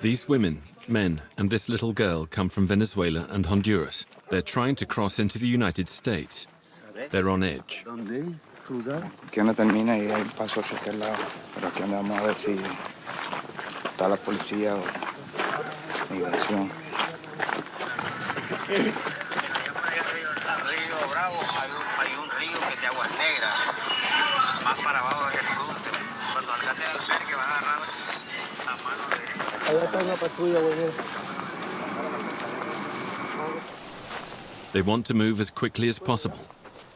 These women, men, and this little girl come from Venezuela and Honduras. They're trying to cross into the United States. They're on edge. Que no termina y hay paso hacia aquel lado. Pero aquí andamos a ver si está la policía o migración. Hay un río que es de aguas negras, más para abajo que cruce. Cuando alcance el albergue van a agarrar a mano derecha. Allá está una patrulla, güey. They want to move as quickly as possible.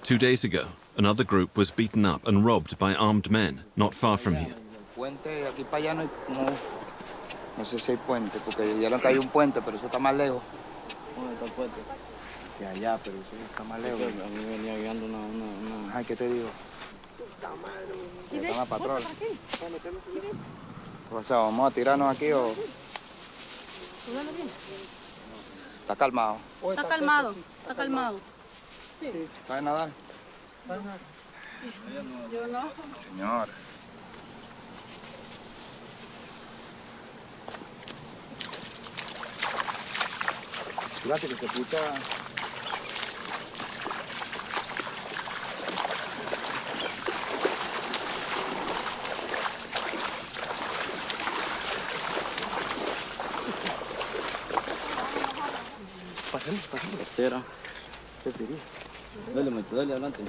2 days ago, another group was beaten up and robbed by armed men not far from here. Puente, aquí para allá no sé si hay puente, porque ya no hay un puente, pero eso está más lejos. ¿Dónde está el puente? Sí, allá, pero eso está más lejos. A mí venía guiando una... Ay, ¿qué te digo? Está una patrulla. O sea, ¿vamos a tirarnos aquí o...? Está calmado. Está calmado, está calmado. ¿Sabe nadar? Yo no. Señor. Fíjate que se escucha... Espera. ¿Qué te diría? Dale, maestro, dale adelante.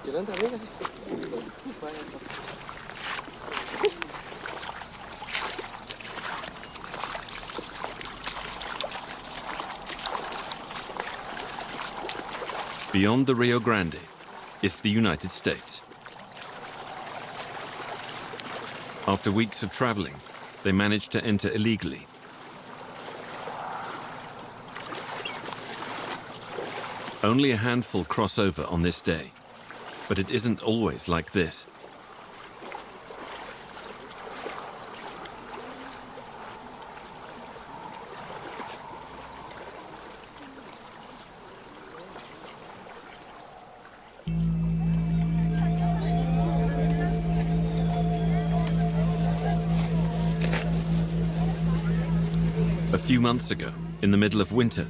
Adelante, arriba. Beyond the Rio Grande is the United States. After weeks of traveling, they managed to enter illegally. Only a handful cross over on this day, but it isn't always like this. A few months ago, in the middle of winter,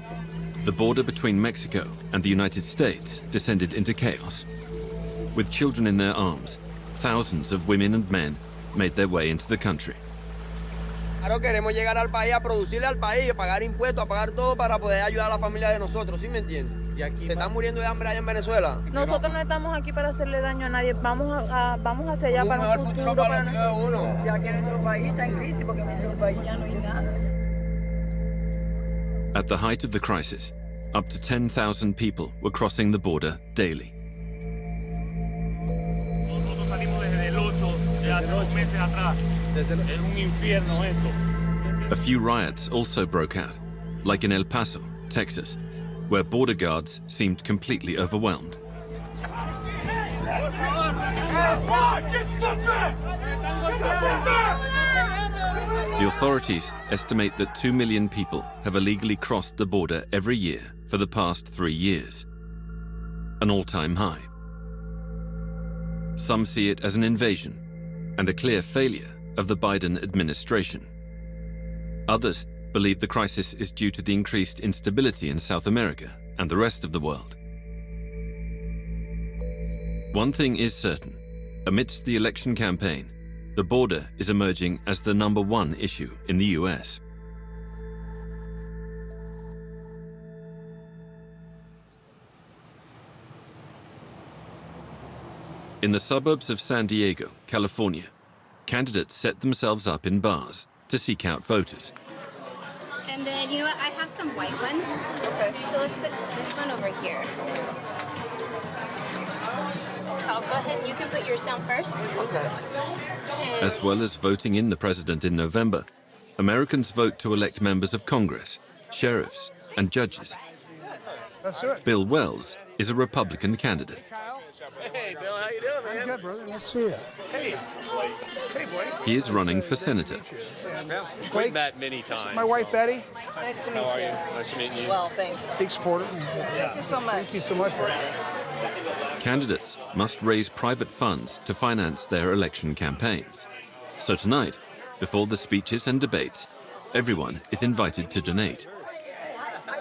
the border between Mexico and the United States descended into chaos. With children in their arms, thousands of women and men made their way into the country. Claro, queremos llegar al país, a producirle al país, a pagar impuestos, a pagar todo para poder ayudar a la familia de nosotros, ¿sí me entiendes? Se están muriendo de hambre allá en Venezuela. Nosotros no estamos aquí para hacerle daño a nadie, vamos hacia allá para un futuro para nuestros hijos. Ya que nuestro país está en crisis porque en nuestro país ya no hay nada. At the height of the crisis, up to 10,000 people were crossing the border daily. Nosotros salimos desde el 8 de hace 2 meses atrás. Es un infierno esto. A few riots also broke out, like in El Paso, Texas, where border guards seemed completely overwhelmed. The authorities estimate that 2 million people have illegally crossed the border every year for the past 3 years, an all-time high. Some see it as an invasion and a clear failure of the Biden administration. Others believe the crisis is due to the increased instability in South America and the rest of the world. One thing is certain: amidst the election campaign, the border is emerging as the #1 issue in the US. In the suburbs of San Diego, California, candidates set themselves up in bars to seek out voters. And then, you know what, I have some white ones. Okay. So let's put this one over here. So I'll go ahead, you can put yours down first. Okay. As well as voting in the president in November, Americans vote to elect members of Congress, sheriffs, and judges. That's it. Bill Wells is a Republican candidate. Hey, Bill, how you doing, man? I'm good, brother. Nice to see you. Hey. Hey, Blake. He is running for senator. We've met many times. My wife, Betty. Nice to meet How are you. you? Nice to meet you. Well, thanks. Big supporter. Thank you so much. Thank you so much. Candidates must raise private funds to finance their election campaigns. So tonight, Before the speeches and debates, everyone is invited to donate.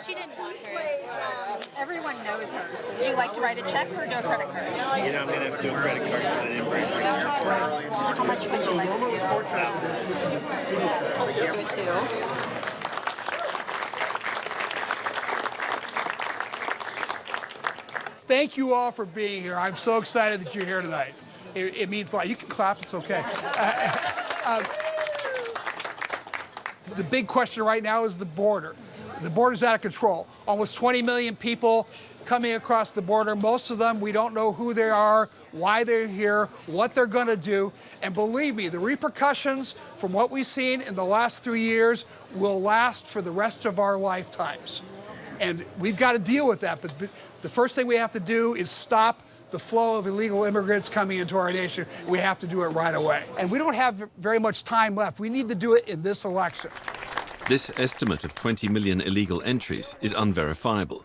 She didn't want hers. Everyone knows her. Would you like to write a check or do a credit card? You know, I'm going to have to do a credit card because I didn't bring it. How much would you like to do? Me too. Thank you all for being here. I'm so excited that you're here tonight. It means a lot. You can clap, it's okay. The big question right now is the border. The border's out of control. Almost 20 million people coming across the border. Most of them, we don't know who they are, why they're here, what they're gonna do. And believe me, the repercussions from what we've seen in the last 3 years will last for the rest of our lifetimes. And we've got to deal with that. But the first thing we have to do is stop the flow of illegal immigrants coming into our nation. We have to do it right away. And we don't have very much time left. We need to do it in this election. This estimate of 20 million illegal entries is unverifiable,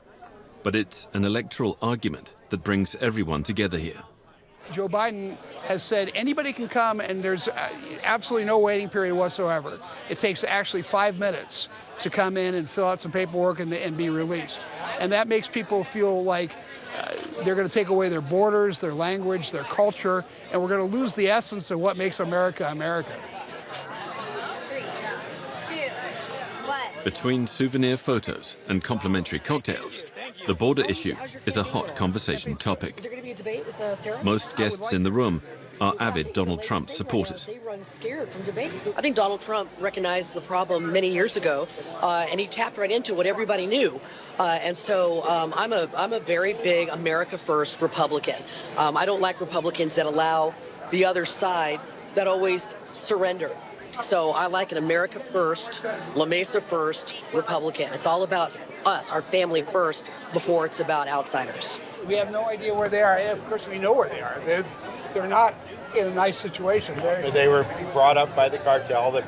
but it's an electoral argument that brings everyone together here. Joe Biden has said anybody can come and there's absolutely no waiting period whatsoever. It takes actually 5 minutes to come in and fill out some paperwork and be released. And that makes people feel like they're going to take away their borders, their language, their culture, and we're going to lose the essence of what makes America America. 3, 2, 1. Between souvenir photos and complimentary cocktails, the border issue is a hot conversation topic. Is there going to be a debate with Sarah? Most guests in the room are avid Donald Trump supporters. They run scared from debate. I think Donald Trump recognized the problem many years ago, and he tapped right into what everybody knew. And so I'm a very big America First Republican. I don't like Republicans that allow the other side that always surrender. So I like an America First, La Mesa First Republican. It's all about us, our family first, before it's about outsiders. We have no idea where they are. And of course, we know where they are. They're not in a nice situation. They were brought up by the cartel. The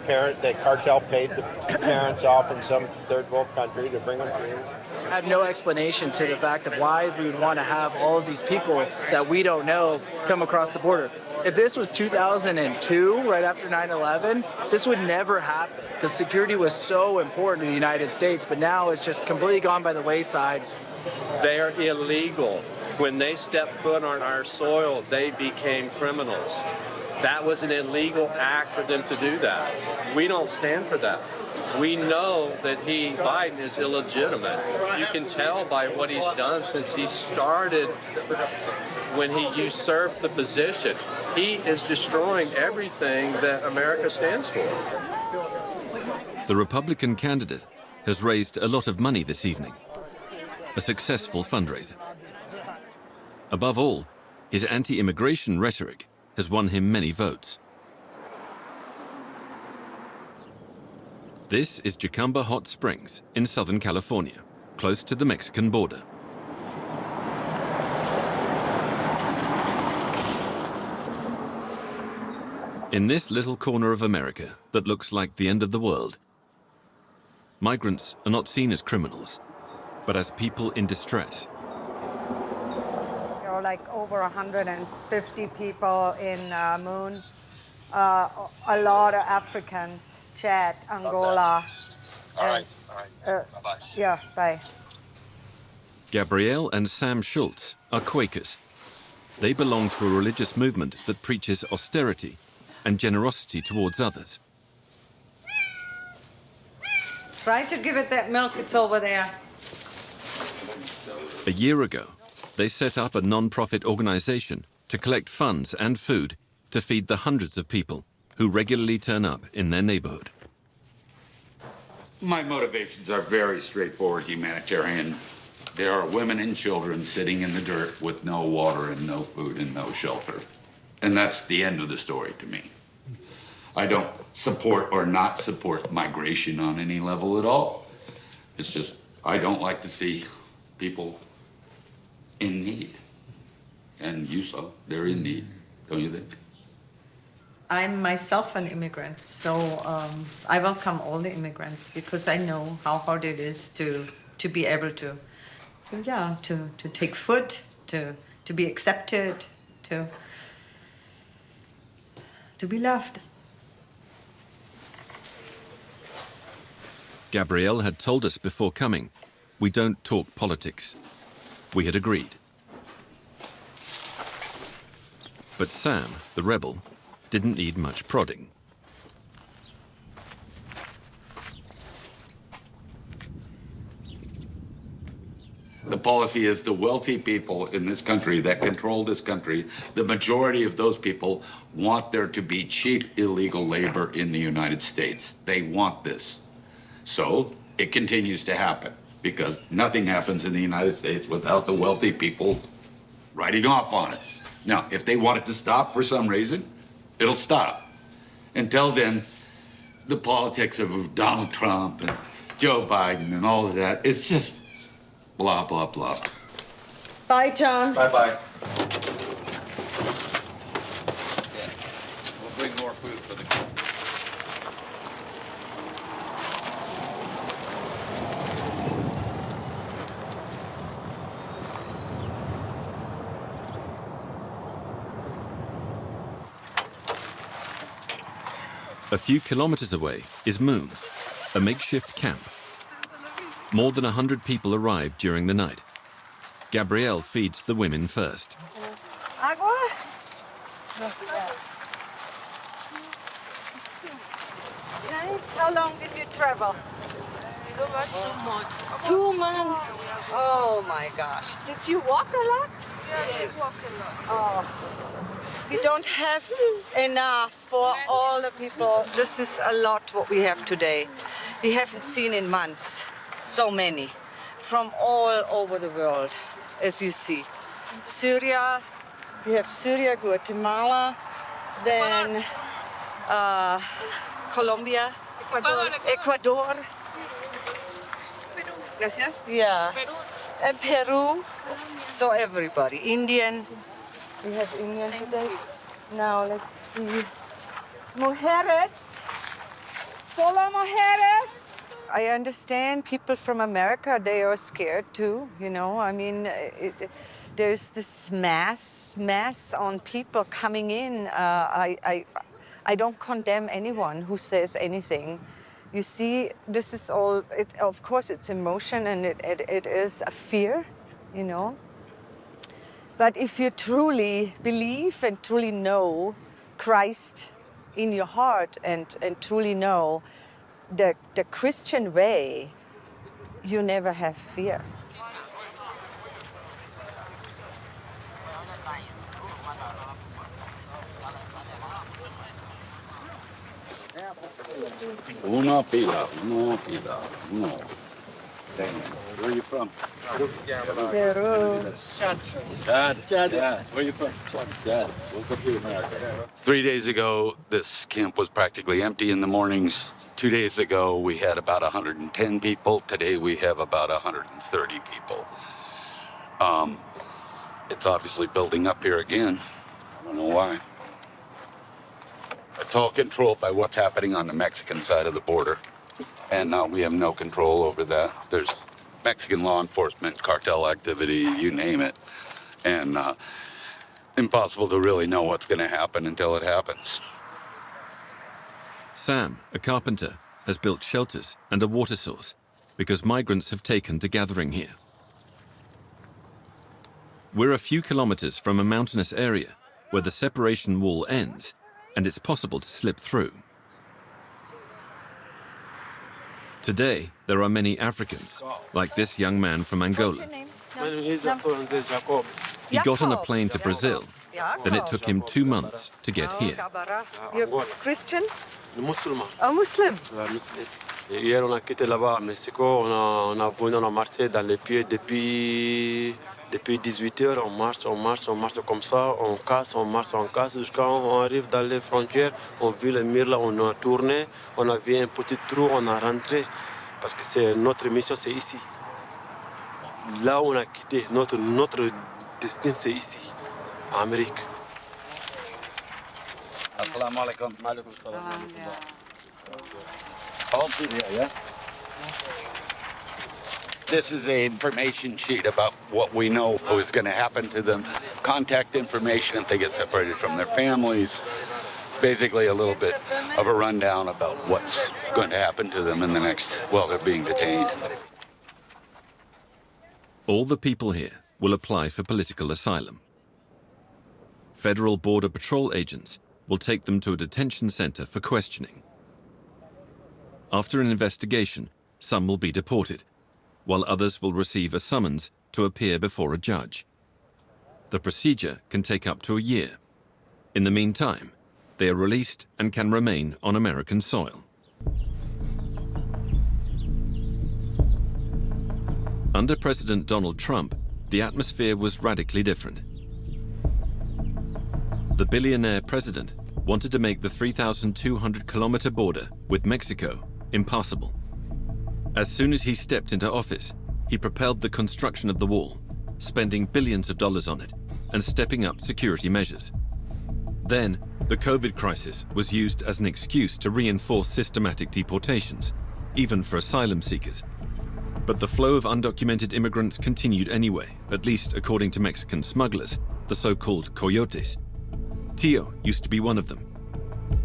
cartel paid the parents off in some third world country to bring them here. I have no explanation to the fact of why we would want to have all of these people that we don't know come across the border. If this was 2002, right after 9/11, this would never happen because security was so important to the United States, but now it's just completely gone by the wayside. They are illegal. When they stepped foot on our soil, they became criminals. That was an illegal act for them to do that. We don't stand for that. We know that Biden is illegitimate. You can tell by what he's done since he started when he usurped the position. He is destroying everything that America stands for. The Republican candidate has raised a lot of money this evening. A successful fundraiser. Above all, his anti-immigration rhetoric has won him many votes. This is Jacumba Hot Springs in Southern California, close to the Mexican border. In this little corner of America that looks like the end of the world, migrants are not seen as criminals, but as people in distress. There are like over 150 people in Moon. A lot of Africans, Chad, Angola. All right. Bye-bye. Yeah, bye. Gabrielle and Sam Schultz are Quakers. They belong to a religious movement that preaches austerity and generosity towards others. Try to give it that milk, it's over there. A year ago, they set up a non-profit organization to collect funds and food to feed the hundreds of people who regularly turn up in their neighborhood. My motivations are very straightforward, humanitarian. There are women and children sitting in the dirt with no water and no food and no shelter. And that's the end of the story to me. I don't support or not support migration on any level at all. It's just, I don't like to see people in need. And you saw, they're in need, don't you think? I'm myself an immigrant, so I welcome all the immigrants because I know how hard it is to be able to take food, to be accepted, to be loved. Gabrielle had told us before coming, we don't talk politics. We had agreed. But Sam, the rebel, didn't need much prodding. The policy is the wealthy people in this country that control this country, the majority of those people want there to be cheap illegal labor in the United States. They want this. So it continues to happen because nothing happens in the United States without the wealthy people writing off on it. Now, if they want it to stop for some reason, it'll stop. Until then, the politics of Donald Trump and Joe Biden and all of that, it's just blah, blah, blah. Bye, John. Bye-bye. We'll bring more food for the kids. A few kilometers away is Moon, a makeshift camp. More than 100 people arrive during the night. Gabrielle feeds the women first. Agua? Nice. How long did you travel? About 2 months. 2 months. Oh my gosh. Did you walk a lot? Yes, we walk a Oh. lot. We don't have enough for all the people. This is a lot what we have today. We haven't seen in months so many from all over the world, as you see. Syria, we have Syria, Guatemala, then Colombia, Ecuador. Gracias. Yeah. And Peru. So everybody. Indian. We have Indian today. Now let's see. Mujeres. Solo mujeres. I understand people from America, they are scared too, you know. I mean, there's this mass on people coming in. I don't condemn anyone who says anything. You see, this is all, of course it's emotion and it is a fear, you know. But if you truly believe and truly know Christ in your heart and truly know the Christian way, you never have fear. Uno pila, uno. Dang. Where are you from? Peru. Chad. Yeah. Where are you from? Chad. Welcome to America. 3 days ago, this camp was practically empty in the mornings. 2 days ago, we had about 110 people. Today, we have about 130 people. It's obviously building up here again. I don't know why. It's all controlled by what's happening on the Mexican side of the border. And now we have no control over that. There's Mexican law enforcement, cartel activity, you name it. And impossible to really know what's going to happen until it happens. Sam, a carpenter, has built shelters and a water source because migrants have taken to gathering here. We're a few kilometers from a mountainous area where the separation wall ends and it's possible to slip through. Today, there are many Africans, like this young man from Angola. My name is Jacob. He got on a plane to Brazil, then it took him 2 months to get here. You're Christian? Musulman. A Muslim? Muslim. Hier, on a quitté là-bas à Mexico. On a marché dans les pieds depuis 18 heures. On marche comme ça. On casse jusqu'à on arrive dans les frontières. On vit le mur là, on a tourné. On a vu un petit trou, on a rentré. Parce que c'est notre mission, c'est ici. Là où on a quitté, notre destin, c'est ici, en Amérique. Assalamu alaikum. Alaikum salam. All through here, yeah? This is an information sheet about what we know is going to happen to them, contact information if they get separated from their families, basically a little bit of a rundown about what's going to happen to them in the next, while they're being detained. All the people here will apply for political asylum. Federal Border Patrol agents will take them to a detention center for questioning. After an investigation, some will be deported, while others will receive a summons to appear before a judge. The procedure can take up to a year. In the meantime, they are released and can remain on American soil. Under President Donald Trump, the atmosphere was radically different. The billionaire president wanted to make the 3,200-kilometer border with Mexico impassable. As soon as he stepped into office, he propelled the construction of the wall, spending billions of dollars on it and stepping up security measures. Then, the COVID crisis was used as an excuse to reinforce systematic deportations, even for asylum seekers. But the flow of undocumented immigrants continued anyway, at least according to Mexican smugglers, the so-called coyotes. Tio used to be one of them.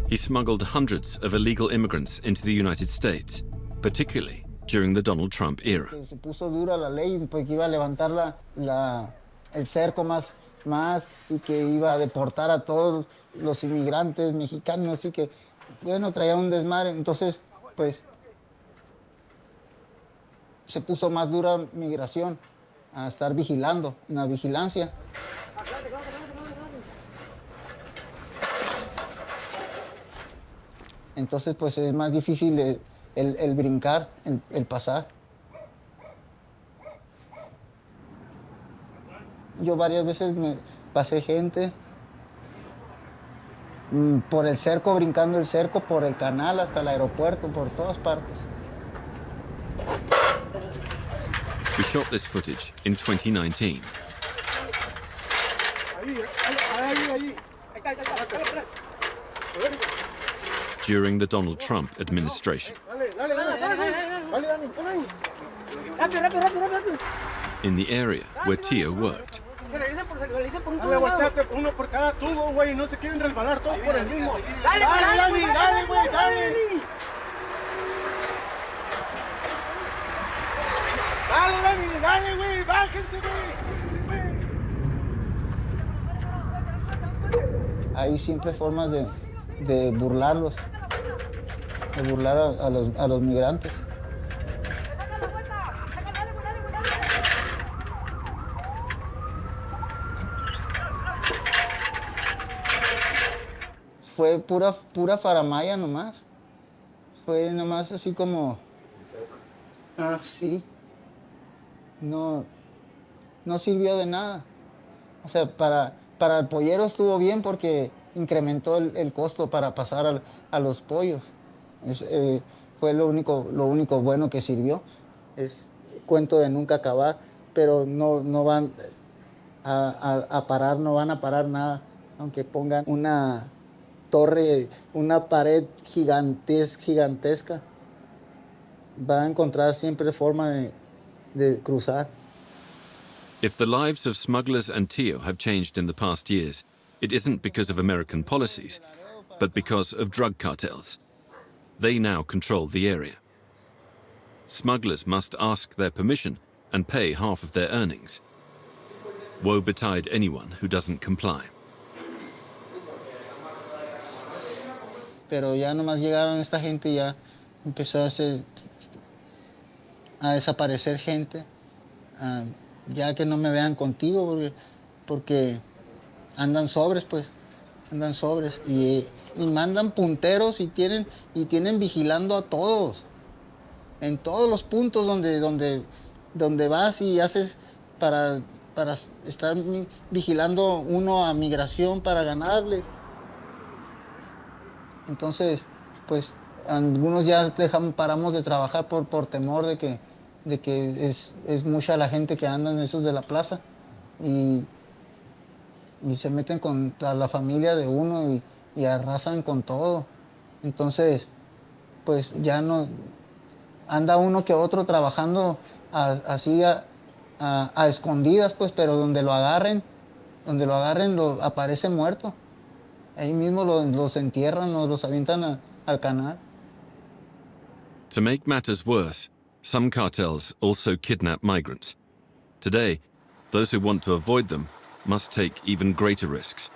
He smuggled hundreds of illegal immigrants into the United States, particularly during the Donald Trump era. Se puso dura la ley, pues que iba a levantar el cerco más y que iba a deportar a todos los inmigrantes mexicanos, así que, bueno, traía un desmadre. Entonces, pues, se puso más dura migración, a estar vigilando, en la vigilancia. Entonces, pues, es más difícil el brincar, el pasar. Yo varias veces me pasé gente por el cerco, brincando el cerco, por el canal hasta el aeropuerto, por todas partes. We shot this footage in 2019. During the Donald Trump administration. In the area where Tio worked. Hay siempre formas de burlarlos, de burlar a los migrantes. Fue pura faramaya nomás. Fue nomás así como... sí. No sirvió de nada. O sea, para el pollero estuvo bien porque incrementó el costo para pasar a los pollos. Fue lo único bueno que sirvió. Es cuento de nunca acabar, pero no van a parar, no van a parar nada, aunque pongan una torre, una pared gigantesca. Va a encontrar siempre forma de cruzar. If the lives of smugglers and Tio have changed in the past years, it isn't because of American policies, but because of drug cartels. They now control the area. Smugglers must ask their permission and pay half of their earnings. Woe betide anyone who doesn't comply. Pero ya nomás llegaron esta gente y ya empezó a desaparecer gente. Ya que no me vean contigo porque andan sobres, pues. Andan sobres. Y mandan punteros y tienen vigilando a todos. En todos los puntos donde vas y haces para estar vigilando uno a migración para ganarles. Entonces, pues, algunos ya paramos de trabajar por temor de que es mucha la gente que andan esos de la plaza y se meten contra la familia de uno y arrasan con todo. Entonces, pues ya no anda uno que otro trabajando así a escondidas, pues, pero donde lo agarren aparece muerto. Ahí mismo los entierran o los avientan al canal. To make matters worse, some cartels also kidnap migrants. Today, those who want to avoid them must take even greater risks.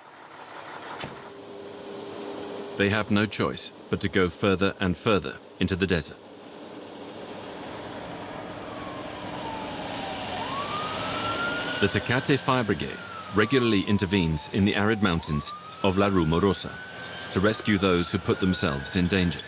They have no choice but to go further and further into the desert. The Tecate Fire Brigade regularly intervenes in the arid mountains of La Rumorosa to rescue those who put themselves in danger.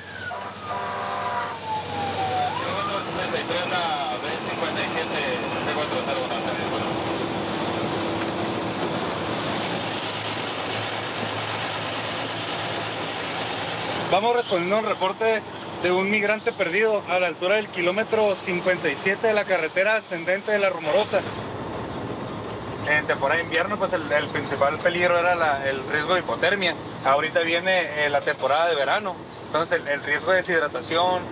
Vamos respondiendo a un reporte de un migrante perdido a la altura del kilómetro 57 de la carretera ascendente de La Rumorosa. En temporada de invierno, pues el principal peligro era el riesgo de hipotermia. Ahorita viene la temporada de verano, entonces el riesgo de deshidratación.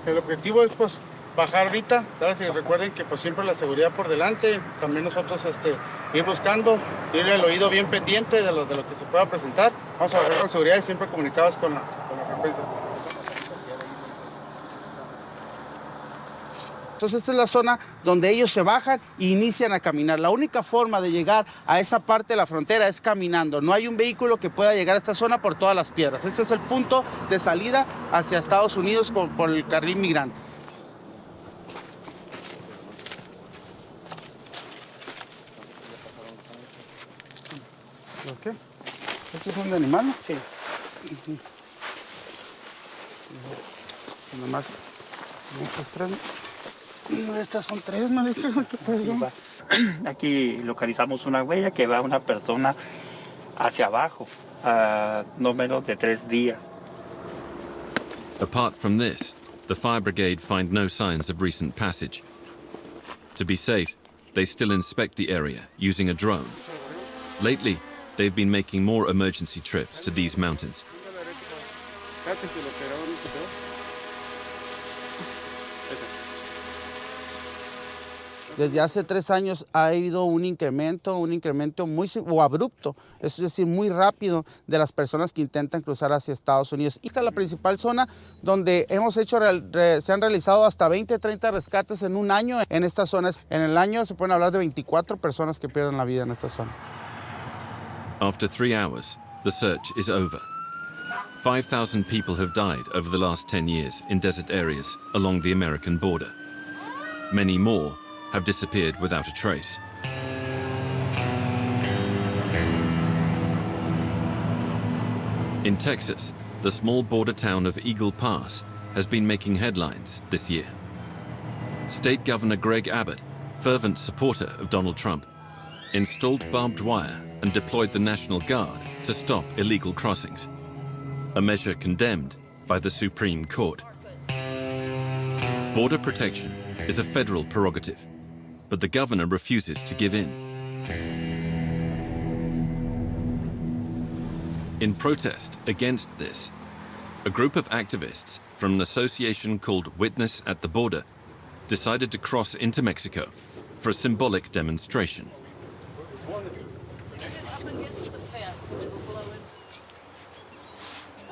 El objetivo es pues bajar ahorita, y recuerden que pues siempre la seguridad por delante, también nosotros ir buscando, ir el oído bien pendiente de lo que se pueda presentar. Vamos a bajar con seguridad y siempre comunicados con la recompensa. Entonces esta es la zona donde ellos se bajan e inician a caminar. La única forma de llegar a esa parte de la frontera es caminando. No hay un vehículo que pueda llegar a esta zona por todas las piedras. Este es el punto de salida hacia Estados Unidos por el carril migrante. ¿Qué? ¿Estos son de animal, no? Sí. Nomás, estos tres. Estas son tres, ¿no? ¿Qué pasó? Aquí localizamos una huella que va a una persona hacia abajo, a no menos de 3 días. Apart from this, the fire brigade find no signs of recent passage. To be safe, they still inspect the area using a drone. Lately, they've been making more emergency trips to these mountains. Desde hace 3 años ha habido un incremento muy abrupto, es decir, muy rápido de las personas que intentan cruzar hacia Estados Unidos. Esta es la principal zona donde se han realizado hasta 20, 30 rescates en un año en estas zonas. En el año se pueden hablar de 24 personas que pierden la vida en esta zona. After 3 hours, the search is over. 5,000 people have died over the last 10 years in desert areas along the American border. Many more have disappeared without a trace. In Texas, the small border town of Eagle Pass has been making headlines this year. State Governor Greg Abbott, fervent supporter of Donald Trump, installed barbed wire and deployed the National Guard to stop illegal crossings, a measure condemned by the Supreme Court. Border protection is a federal prerogative, but the governor refuses to give in. In protest against this, a group of activists from an association called Witness at the Border decided to cross into Mexico for a symbolic demonstration.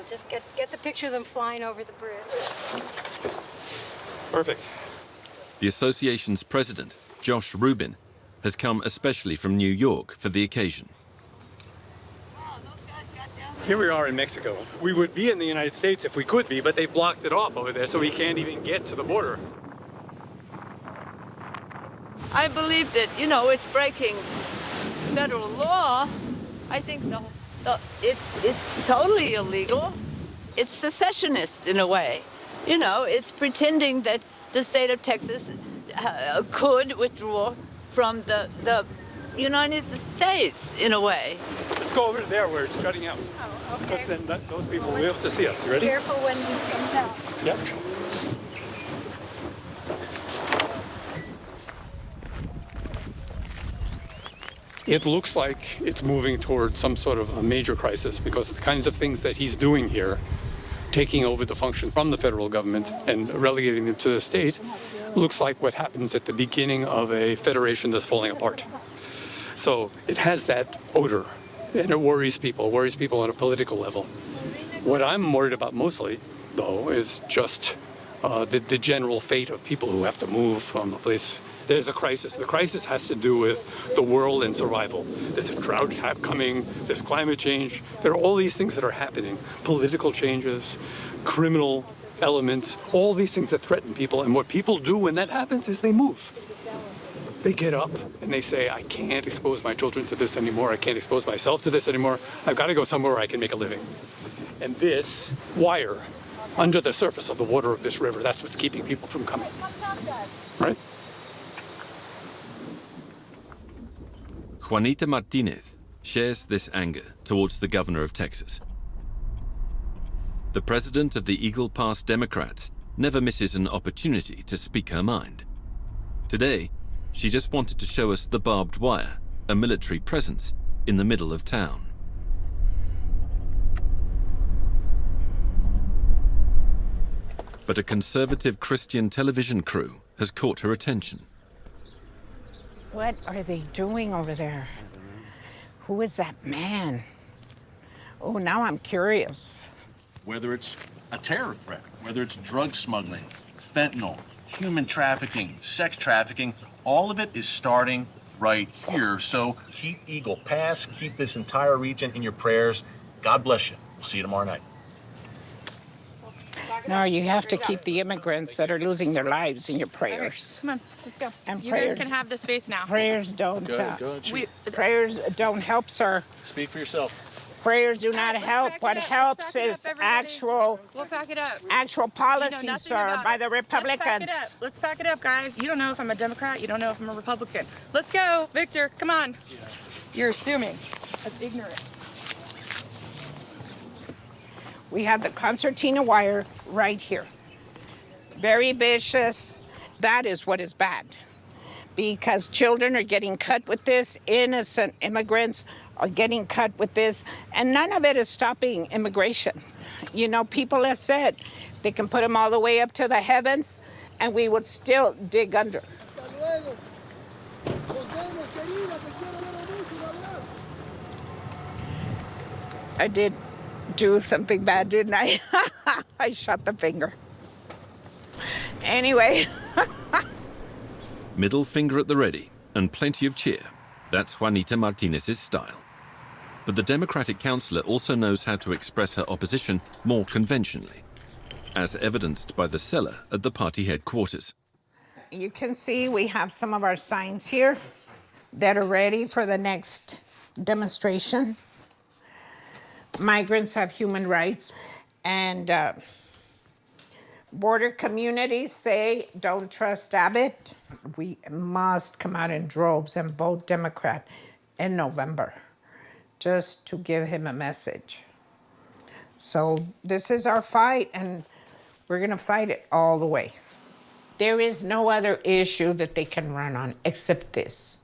Just get the picture of them flying over the bridge. Perfect. The association's president, Josh Rubin, has come especially from New York for the occasion. Here we are in Mexico. We would be in the United States if we could be, but they blocked it off over there, so we can't even get to the border. I believe that, it's breaking federal law. I think it's totally illegal. It's secessionist in a way. It's pretending that the state of Texas could withdraw from the United States in a way. Let's go over to there where it's shutting out. Oh, okay. Because then those people will be able to see us. You ready? Be careful when this comes out. Yep. It looks like it's moving towards some sort of a major crisis because the kinds of things that he's doing here, taking over the functions from the federal government and relegating them to the state, looks like what happens at the beginning of a federation that's falling apart. So it has that odor, and it worries people on a political level. What I'm worried about mostly, though, is just the general fate of people who have to move from a place. There's a crisis. The crisis has to do with the world and survival. There's a drought coming, there's climate change. There are all these things that are happening. Political changes, criminal elements, all these things that threaten people. And what people do when that happens is they move. They get up and they say, I can't expose my children to this anymore. I can't expose myself to this anymore. I've got to go somewhere where I can make a living. And this wire under the surface of the water of this river, that's what's keeping people from coming. Right? Juanita Martinez shares this anger towards the governor of Texas. The president of the Eagle Pass Democrats never misses an opportunity to speak her mind. Today, she just wanted to show us the barbed wire, a military presence in the middle of town. But a conservative Christian television crew has caught her attention. What are they doing over there? Who is that man? Oh, now I'm curious. Whether it's a terror threat, whether it's drug smuggling, fentanyl, human trafficking, sex trafficking, all of it is starting right here. So keep Eagle Pass, keep this entire region in your prayers. God bless you. We'll see you tomorrow night. No, you have to keep the immigrants that are losing their lives in your prayers. Okay, come on, let's go. And you prayers, guys can have the space now. Prayers don't. Prayers don't help, sir. Speak for yourself. Prayers do not help. What helps is actual. We'll pack it up. Actual policies, sir, by the Republicans. Let's pack it up, guys. You don't know if I'm a Democrat. You don't know if I'm a Republican. Let's go, Victor. Come on. You're assuming. That's ignorant. We have the concertina wire right here. Very vicious. That is what is bad. Because children are getting cut with this, innocent immigrants are getting cut with this, and none of it is stopping immigration. You know, people have said they can put them all the way up to the heavens, and we would still dig under. I did do something bad, didn't I? I shot the finger. Anyway. Middle finger at the ready and plenty of cheer. That's Juanita Martinez's style. But the Democratic councillor also knows how to express her opposition more conventionally, as evidenced by the cellar at the party headquarters. You can see we have some of our signs here that are ready for the next demonstration. Migrants have human rights, and border communities say, don't trust Abbott. We must come out in droves and vote Democrat in November, just to give him a message. So this is our fight, and we're gonna fight it all the way. There is no other issue that they can run on except this.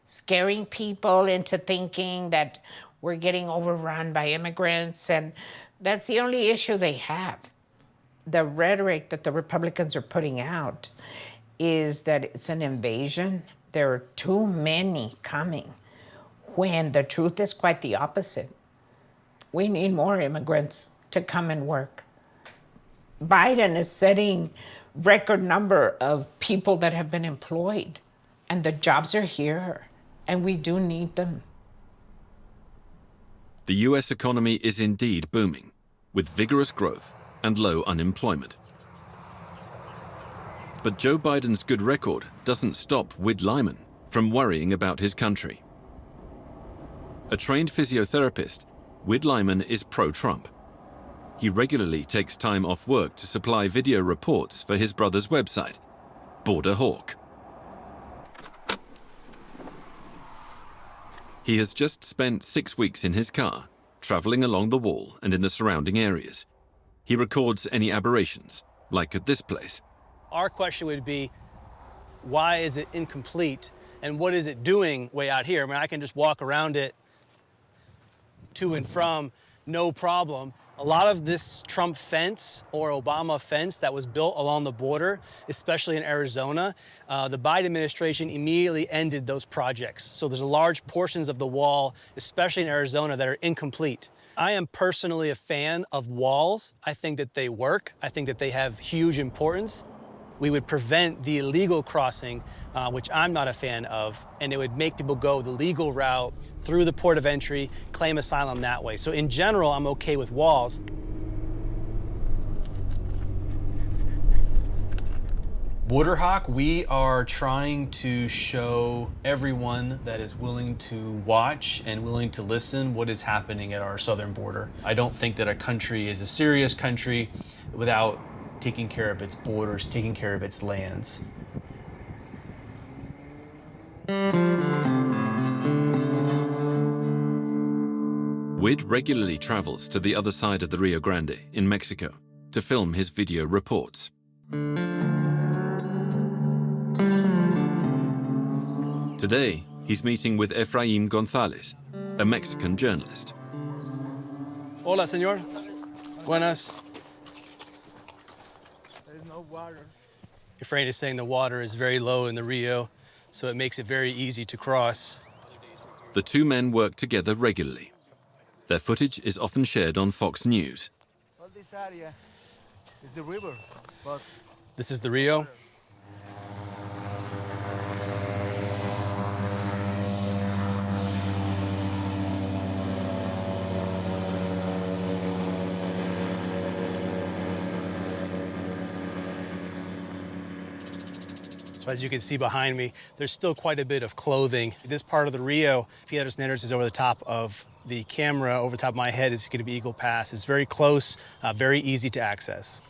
Scaring people into thinking that we're getting overrun by immigrants, and that's the only issue they have. The rhetoric that the Republicans are putting out is that it's an invasion. There are too many coming, when the truth is quite the opposite. We need more immigrants to come and work. Biden is setting record number of people that have been employed, and the jobs are here, and we do need them. The US economy is indeed booming, with vigorous growth and low unemployment. But Joe Biden's good record doesn't stop Whit Lyman from worrying about his country. A trained physiotherapist, Whit Lyman is pro-Trump. He regularly takes time off work to supply video reports for his brother's website, Border Hawk. He has just spent 6 weeks in his car, traveling along the wall and in the surrounding areas. He records any aberrations, like at this place. Our question would be, why is it incomplete, and what is it doing way out here? I mean, I can just walk around it to and from, no problem. A lot of this Trump fence or Obama fence that was built along the border, especially in Arizona, the Biden administration immediately ended those projects. So there's large portions of the wall, especially in Arizona, that are incomplete. I am personally a fan of walls. I think that they work. I think that they have huge importance. We would prevent the illegal crossing, which I'm not a fan of, and it would make people go the legal route through the port of entry, claim asylum that way. So in general, I'm okay with walls. Border Hawk, we are trying to show everyone that is willing to watch and willing to listen what is happening at our southern border. I don't think that a country is a serious country without taking care of its borders, taking care of its lands. WID regularly travels to the other side of the Rio Grande in Mexico to film his video reports. Today, he's meeting with Efraim Gonzalez, a Mexican journalist. Hola, señor. Buenas. There's no water. Efraim is saying the water is very low in the Rio, so it makes it very easy to cross. The two men work together regularly. Their footage is often shared on Fox News. All this area is the river, but this is the Rio. So as you can see behind me, there's still quite a bit of clothing. This part of the Rio, Piedras Negras is over the top of the camera. Over the top of my head is going to be Eagle Pass. It's very close, very easy to access.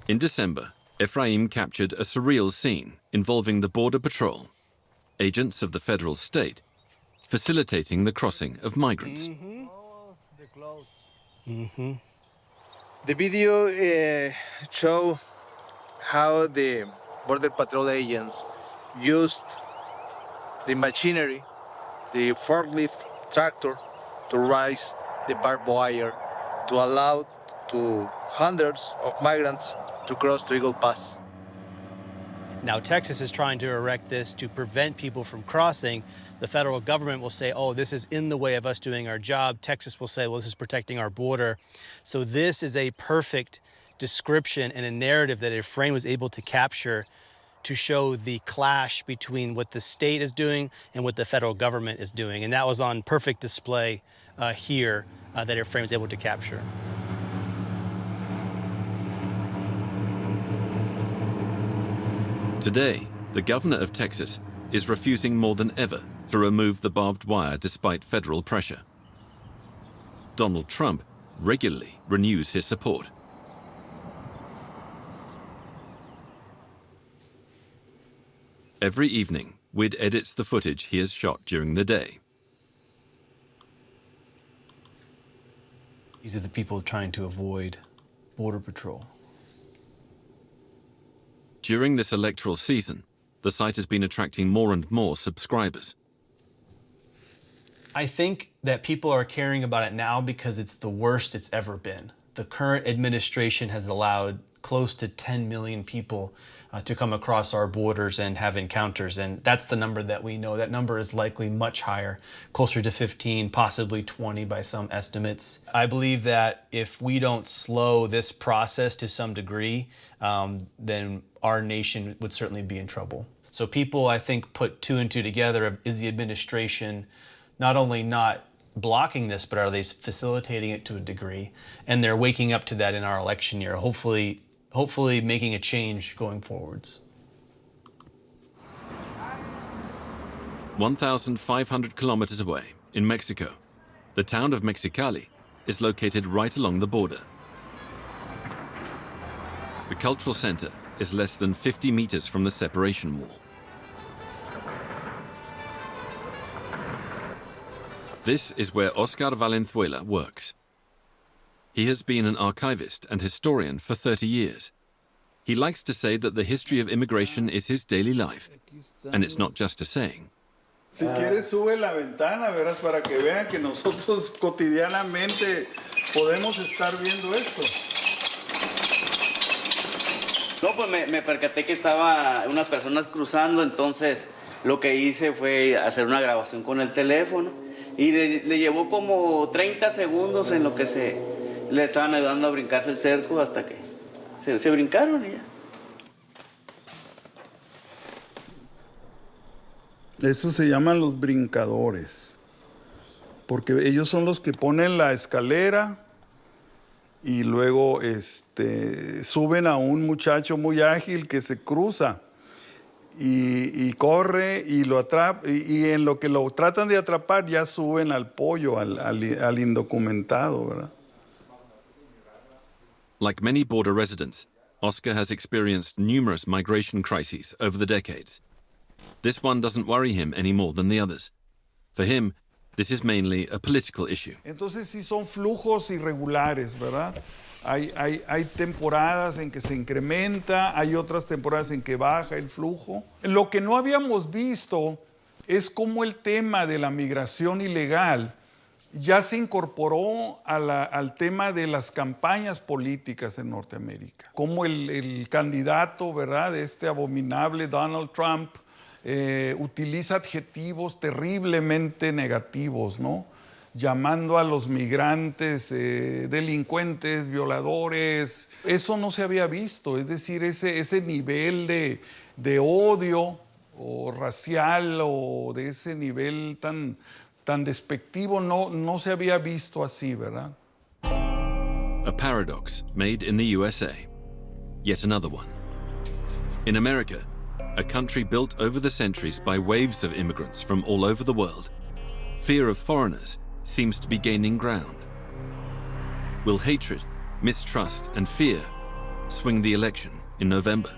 In December, Efraim captured a surreal scene involving the Border Patrol, agents of the federal state, facilitating the crossing of migrants. The video show how the Border Patrol agents used the machinery, the forklift tractor, to raise the barbed wire to allow to hundreds of migrants to cross to Eagle Pass. Now, Texas is trying to erect this to prevent people from crossing. The federal government will say, oh, this is in the way of us doing our job. Texas will say, well, this is protecting our border. So this is a perfect description and a narrative that Efraim was able to capture to show the clash between what the state is doing and what the federal government is doing. And that was on perfect display here that Efraim was able to capture. Today, the governor of Texas is refusing more than ever to remove the barbed wire despite federal pressure. Donald Trump regularly renews his support. Every evening, WID edits the footage he has shot during the day. These are the people trying to avoid Border Patrol. During this electoral season, the site has been attracting more and more subscribers. I think that people are caring about it now because it's the worst it's ever been. The current administration has allowed close to 10 million people to come across our borders and have encounters, and that's the number that we know. That number is likely much higher, closer to 15, possibly 20 by some estimates. I believe that if we don't slow this process to some degree, then our nation would certainly be in trouble. So people, I think, put two and two together of, is the administration not only not blocking this, but are they facilitating it to a degree? And they're waking up to that in our election year, hopefully making a change going forwards. 1,500 kilometers away, in Mexico, the town of Mexicali is located right along the border. The cultural center is less than 50 meters from the separation wall. This is where Oscar Valenzuela works. He has been an archivist and historian for 30 years. He likes to say that the history of immigration is his daily life, and it's not just a saying. Si quieres, sube la ventana, verás, para que vean que nosotros cotidianamente podemos estar viendo esto. No, pues me percaté que estaba unas personas cruzando, entonces lo que hice fue hacer una grabación con el teléfono y le llevó como 30 segundos en lo que le estaban ayudando a brincarse el cerco hasta que se brincaron y ya. Eso se llaman los brincadores, porque ellos son los que ponen la escalera y luego suben a un muchacho muy ágil que se cruza y corre y lo atrapa, y en lo que lo tratan de atrapar ya suben al pollo, al indocumentado, ¿verdad? Like many border residents, Oscar has experienced numerous migration crises over the decades. This one doesn't worry him any more than the others. For him, this is mainly a political issue. Entonces sí son flujos irregulares, ¿verdad? Hay temporadas en que se incrementa, hay otras temporadas en que baja el flujo. Lo que no habíamos visto es cómo el tema de la migración ilegal ya se incorporó al tema de las campañas políticas en Norteamérica. Como el candidato, ¿verdad?, de este abominable Donald Trump, utiliza adjetivos terriblemente negativos, ¿no? Llamando a los migrantes delincuentes, violadores. Eso no se había visto, es decir, ese nivel de odio o racial o de ese nivel tan despectivo no se había visto así, ¿verdad? A paradox made in the USA. Yet another one. In America, a country built over the centuries by waves of immigrants from all over the world, fear of foreigners seems to be gaining ground. Will hatred, mistrust, and fear swing the election in November?